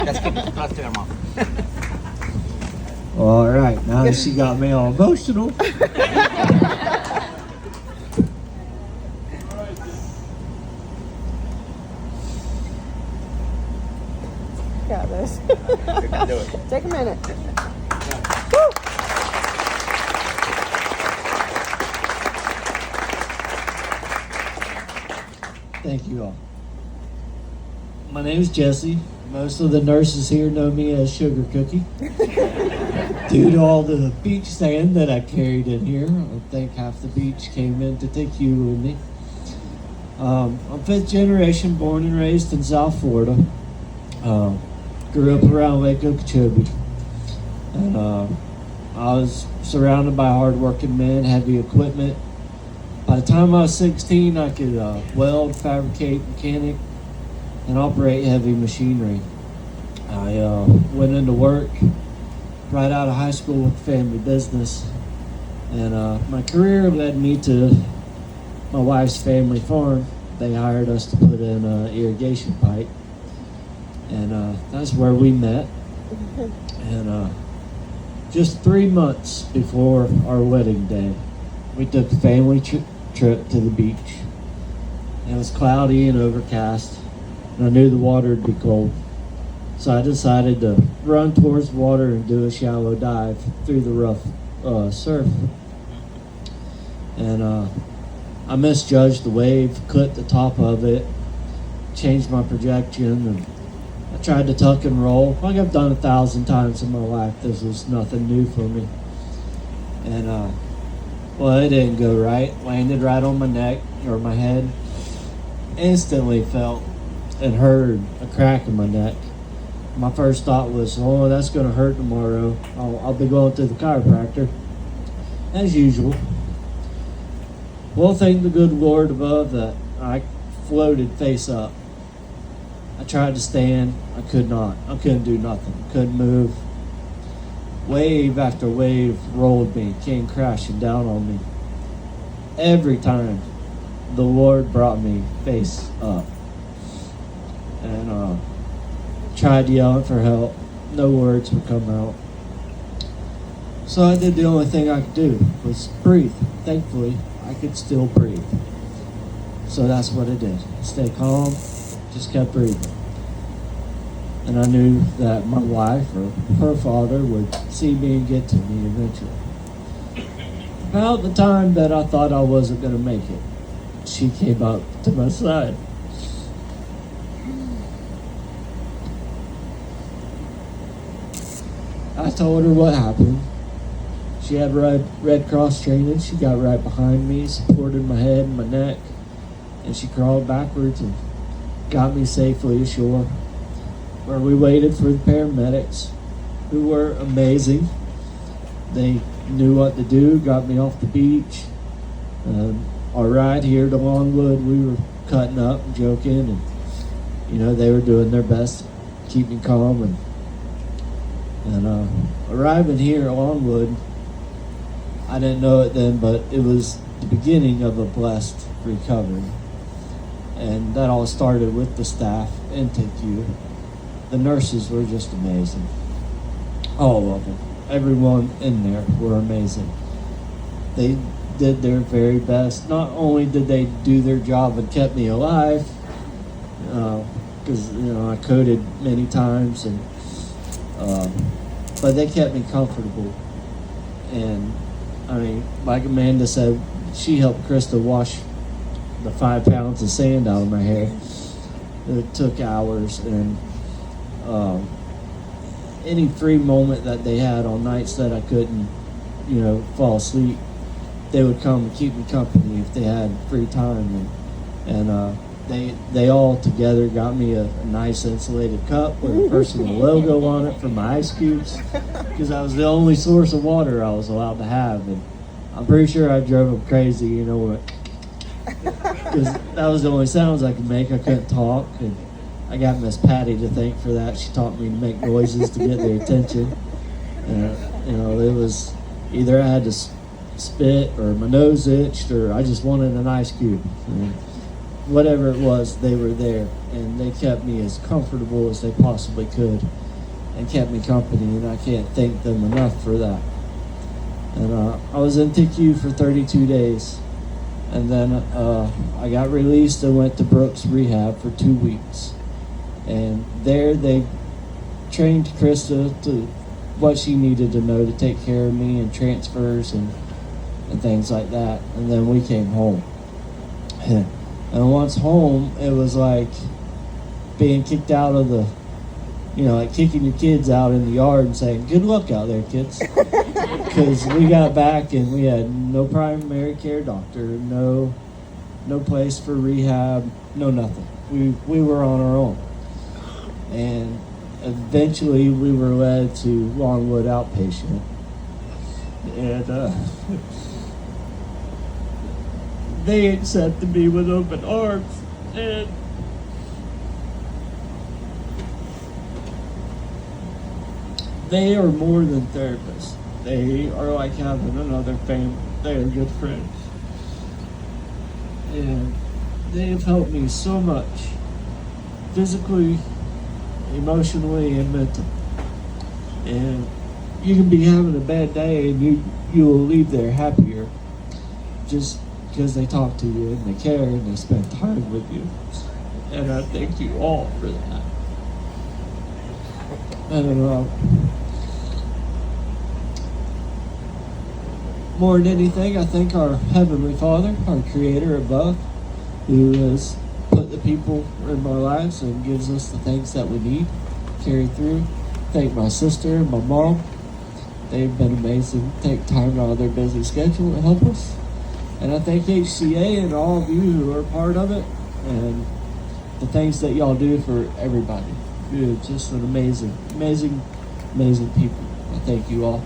Let's keep it close to her mom. All right, now that she got me all emotional. Got this. You can do it. Take a minute. Thank you all. My name is Jesse. Most of the nurses here know me as Sugar Cookie. Due to all the beach sand that I carried in here, I think half the beach came in to take you with me. I'm fifth generation, born and raised in South Florida. Grew up around Lake Okeechobee. And I was surrounded by hardworking men, heavy equipment. By the time I was 16, I could weld, fabricate, mechanic, and operate heavy machinery. I went into work right out of high school with family business, and my career led me to my wife's family farm. They hired us to put in irrigation pipe, and that's where we met. And just 3 months before our wedding day, we took a family trip to the beach. It was cloudy and overcast, and I knew the water would be cold. So I decided to run towards the water and do a shallow dive through the rough surf. And I misjudged the wave, cut the top of it, changed my projection, and I tried to tuck and roll like I've done 1,000 times in my life. This was nothing new for me. And well, it didn't go right. Landed right on my neck or my head. Instantly felt and heard a crack in my neck. My first thought was, oh, that's going to hurt tomorrow. I'll be going to the chiropractor, as usual. Well, thank the good Lord above that I floated face up. I tried to stand. I could not. I couldn't do nothing. Couldn't move. Wave after wave rolled me, came crashing down on me. Every time, the Lord brought me face up. And tried yelling for help. No words would come out. So I did the only thing I could do, was breathe. Thankfully, I could still breathe. So that's what I did. Stay calm, just kept breathing. And I knew that my wife or her father would see me and get to me eventually. About the time that I thought I wasn't going to make it, she came up to my side. I told her what happened. She had Red Cross training. She got right behind me, supported my head and my neck, and she crawled backwards and got me safely ashore, where we waited for the paramedics, who were amazing. They knew what to do, got me off the beach. Our ride here to Lawnwood, we were cutting up and joking, and they were doing their best to keep me calm. And arriving here at Lawnwood, I didn't know it then, but it was the beginning of a blessed recovery. And that all started with the staff intake queue. The nurses were just amazing. All of them. Everyone in there were amazing. They did their very best. Not only did they do their job and kept me alive, because I coded many times, and but they kept me comfortable. And I mean, like Amanda said, she helped Krista wash the 5 pounds of sand out of my hair. It took hours, and any free moment that they had on nights that I couldn't, fall asleep, they would come and keep me company if they had free time. And they all together got me a nice insulated cup with a personal logo on it for my ice cubes, because that was the only source of water I was allowed to have. And I'm pretty sure I drove them crazy, because that was the only sounds I could make. I couldn't talk, and I got Miss Patty to thank for that. She taught me to make noises to get their attention. It was either I had to spit, or my nose itched, or I just wanted an ice cube. whatever it was, they were there, and they kept me as comfortable as they possibly could, and kept me company, and I can't thank them enough for that. And I was in TICU for 32 days, and then I got released and went to Brooks Rehab for 2 weeks, and there they trained Krista to what she needed to know to take care of me, and transfers and things like that. And then we came home. And once home, it was like being kicked out of the, like kicking your kids out in the yard and saying, good luck out there, kids. Because we got back and we had no primary care doctor, no place for rehab, no nothing. We were on our own. And eventually we were led to Lawnwood outpatient. And they accepted me with open arms, and they are more than therapists. They are like having another family. They are good friends. And they have helped me so much, physically, emotionally, and mentally. And you can be having a bad day and you will leave there happier just because they talk to you and they care and they spend time with you. And I thank you all for that. And more than anything, I thank our Heavenly Father, our Creator above, who has put the people in our lives and gives us the things that we need to carry through. Thank my sister and my mom. They've been amazing. Take time out of their busy schedule to help us. And I thank HCA and all of you who are part of it, and the things that y'all do for everybody. You're just an amazing, amazing, amazing people. I thank you all.